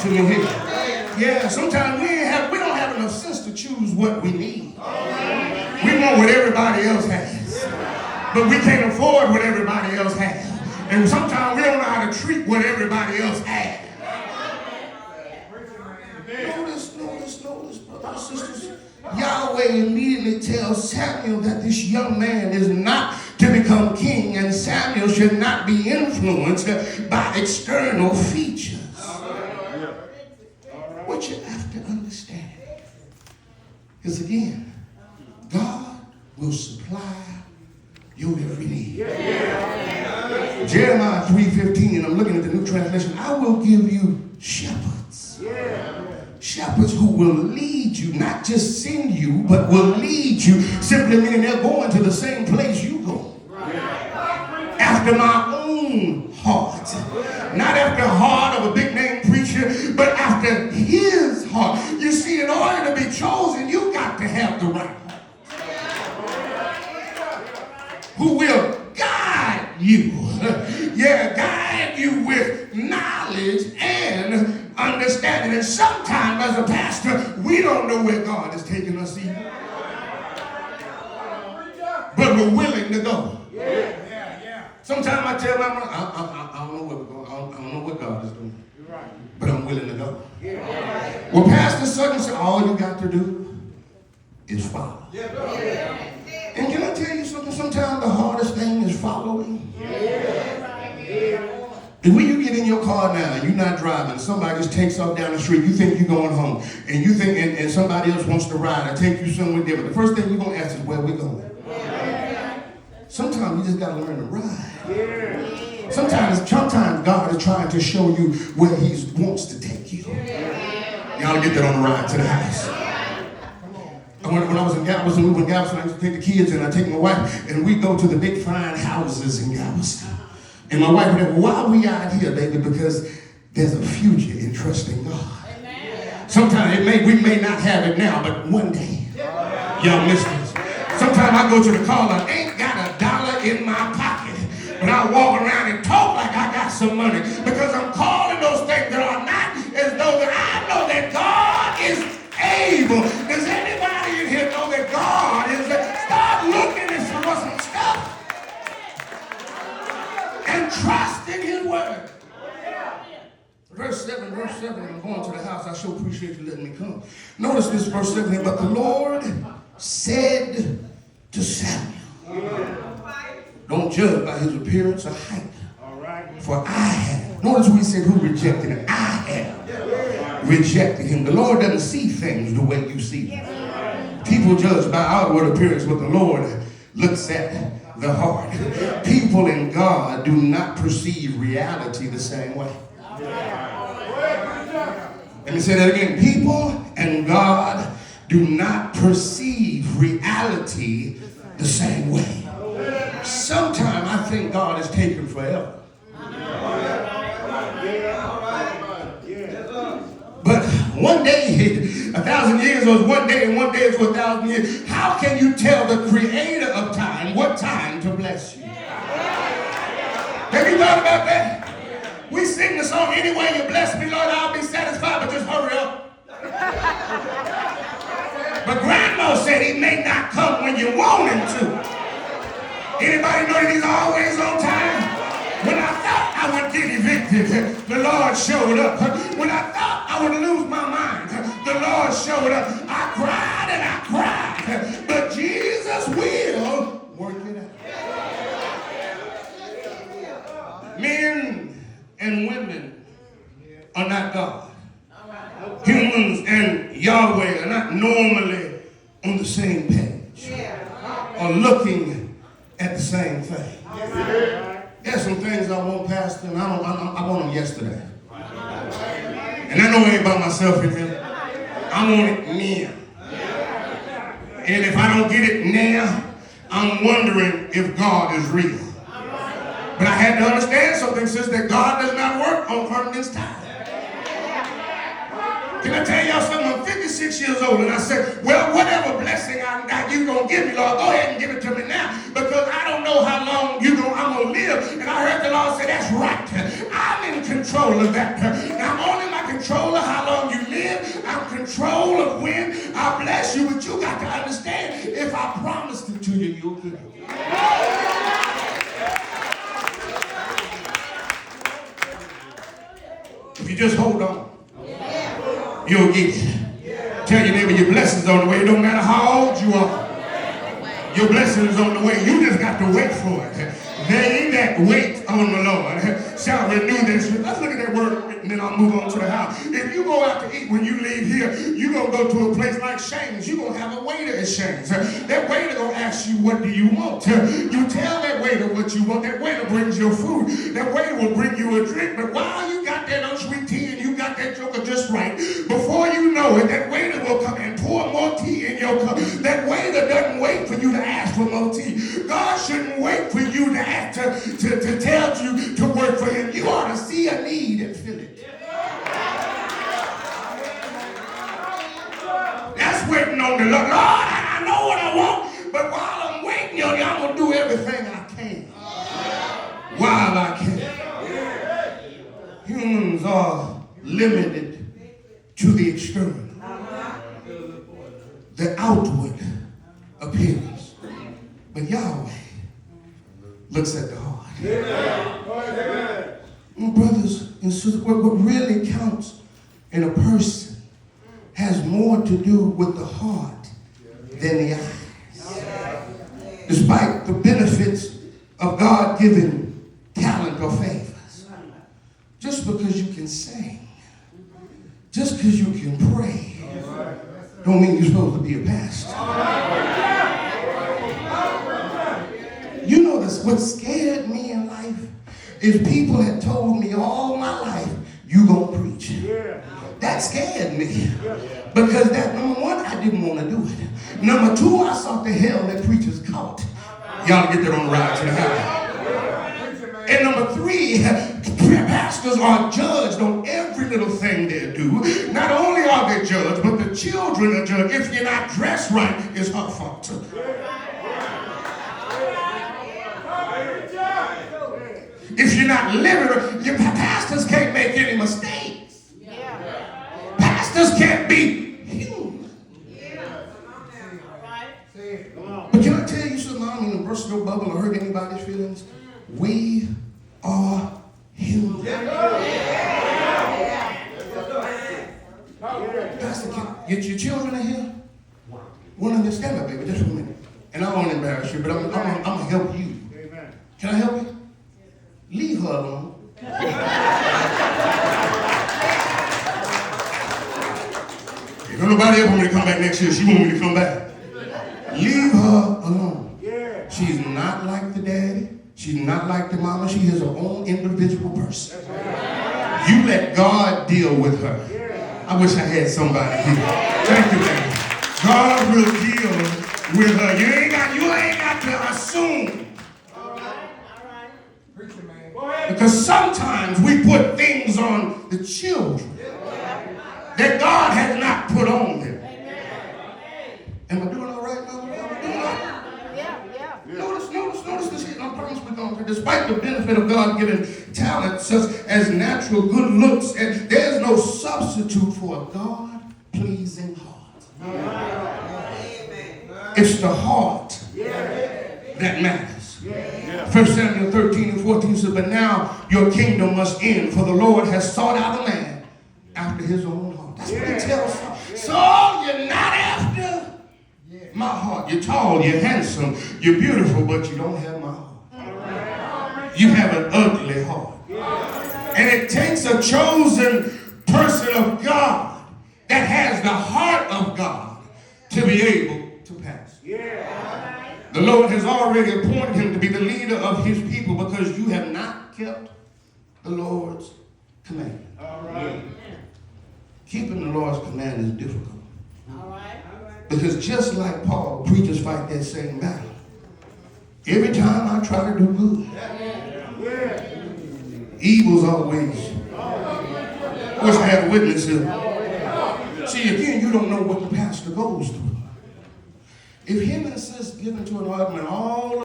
to me here. Yeah, sometimes we don't have enough sense to choose what we need. We want what everybody else has, but we can't afford what everybody else has. And sometimes we don't know how to treat what everybody else has. Notice, brothers and sisters. Yahweh immediately tells Samuel that this young man is not to become king, and Samuel should not be influenced by external features. What you have to understand is, again, God will supply your every need. Jeremiah 3:15, and I'm looking at the New Translation. I will give you shepherds. Shepherds who will lead you, not just send you, but will lead you, simply meaning they're going to the same place you go. After my own heart. Not after the heart of a big name preacher, but after his heart. You see, in order to be chosen, you got to have the right heart. Who will guide you. Yeah, guide you with knowledge and understanding. And sometimes as a pastor, we don't know where God is taking us either. But we're willing to go. Sometimes I tell my mom, I don't know where we're going. I don't know what God is doing. But I'm willing to go. Well, Pastor Sutton said, all you got to do is follow. And can I tell you something? Sometimes the hardest thing is following. And when you get in your car now and you're not driving, somebody just takes off down the street, you think you're going home, and you think, and somebody else wants to ride and take you somewhere different. The first thing you're going to ask is, where we going? Sometimes you just got to learn to ride. Sometimes God is trying to show you where he wants to take you. Y'all get that on the ride to the house. When I was in Galveston, we were in Galveston, I used to take the kids and I take my wife, and we go to the big fine houses in Galveston. And my wife would say, why are we out here, baby? Because there's a future in trusting God. Sometimes we may not have it now, but one day, y'all listeners, sometimes I go to the car, I ain't got $1 in my pocket, but I walk around and talk like I got some money, because I'm calling those things that are not as though that I know that God is able. Does anybody in here know that God is able? Start looking at some stuff and trust in his word. Verse 7, I'm going to the house. I sure appreciate you letting me come. Notice this verse 7 here. But the Lord said to Samuel, don't judge by his appearance or height. For I have. Notice we said who rejected him. I have rejected him. The Lord doesn't see things the way you see them. People judge by outward appearance, but the Lord looks at the heart. People and God do not perceive reality the same way. Let me say that again. People and God do not perceive reality the same way. Sometimes I think God is taking forever. But one day, 1,000 years was one day, and one day is 1,000 years. How can you tell the creator of time what time to bless you? Have you thought about that? We sing the song, anyway you bless me, Lord, I'll be satisfied, but just hurry up. But Grandma said he may not come when you want him to. Anybody know that he's always on time? When I thought I would get evicted, the Lord showed up. When I thought I would lose my mind, the Lord showed up. I cried and I cried, but Jesus will work it out. Men and women are not God. Humans and Yahweh are not normally on the same page or looking at the same thing. There's some things I want, Pastor, and I want them yesterday. And I know I ain't by myself in here. I want it now. And if I don't get it now, I'm wondering if God is real. But I had to understand something, sis, that God does not work on permanent time. Can I tell y'all something? I'm 56 years old, and I said, well, whatever blessing you're going to give me, Lord, go ahead and give it to me now, because I don't know how long I'm going to live. And I heard the Lord say, that's right. I'm in control of that. Now, I'm only my control control of when I bless you, but you got to understand, if I promised it to you, you'll get it. If you just hold on, you'll get it. Tell your neighbor your blessings on the way. It don't matter how old you are. Your blessings on the way. You just got to wait for it. There ain't that wait on the Lord shall renew this. Let's look at that word and then I'll move on to the house. If you go out to eat when you leave here, you're going to go to a place like Shane's. You're going to have a waiter at Shane's. That waiter going to ask you, what do you want? You tell that waiter what you want. That waiter brings your food. That waiter will bring you a drink. But while you got that unsweet tea and you got that joker just right, before you know it, that waiter will come and pour more tea in your cup. That waiter doesn't wait for you to ask for more tea. God shouldn't wait for you to ask to tell you to work for him. You ought to see a need and fill it. That's waiting on the Lord. Lord, I know what I want, but while I'm waiting on you, I'm going to do everything I can while I can. Humans are limited to the external, the outward appearance, but Yahweh looks at the heart. Brothers and sisters, what really counts in a person has more to do with the heart than the eyes. Despite the benefits of God-given talent or favors, just because you can sing, just because you can pray, don't mean you're supposed to be a pastor. You know this, what scared me in life is people had told me all my life, you gonna preach. That scared me. Because that, number one, I didn't want to do it. Number two, I saw the hell that preachers caught. Y'all get that on the ride to the house. And number three, pastors are judged on every little thing they do. Not only are they judged, but the children are judged. If you're not dressed right, it's her fault. If you're not living, your pastors can't make any mistakes. Pastors can't be human. But can I tell you something? I don't mean to burst your bubble or hurt anybody's feelings. We are human. Pastor, get your children in here. Want to understand that, baby? Just for a minute. And I won't embarrass you, but I'm going to help you. Can I help you? Leave her alone. If nobody ever want me to come back next year, she want me to come back. Leave her alone. She's not like the daddy. She's not like the mama. She is her own individual person. You let God deal with her. I wish I had somebody here. Thank you, man. God will deal with her. You ain't got to assume. Because sometimes we put things on the children that God has not put on them. Am I doing all right, Mama? Notice this here. I promise we're going to. Despite the benefit of God-given talent, such as natural good looks, and there's no substitute for a God-pleasing heart. It's the heart that matters. 1 Samuel 13 and 14 says, but now your kingdom must end, for the Lord has sought out a man after his own heart. That's what he tells us. Saul, you're not after my heart. You're tall, you're handsome, you're beautiful, but you don't have my heart. You have an ugly heart. And it takes a chosen person of God that has the heart of God to be able to pass. The Lord has already appointed him to be the leader of his people because you have not kept the Lord's command. Keeping the Lord's command is difficult. Because just like Paul, preachers fight that same battle. Every time I try to do good, evil's always. I wish I had witnesses. See, again, you don't know what the pastor goes through. If him and sis get into an argument all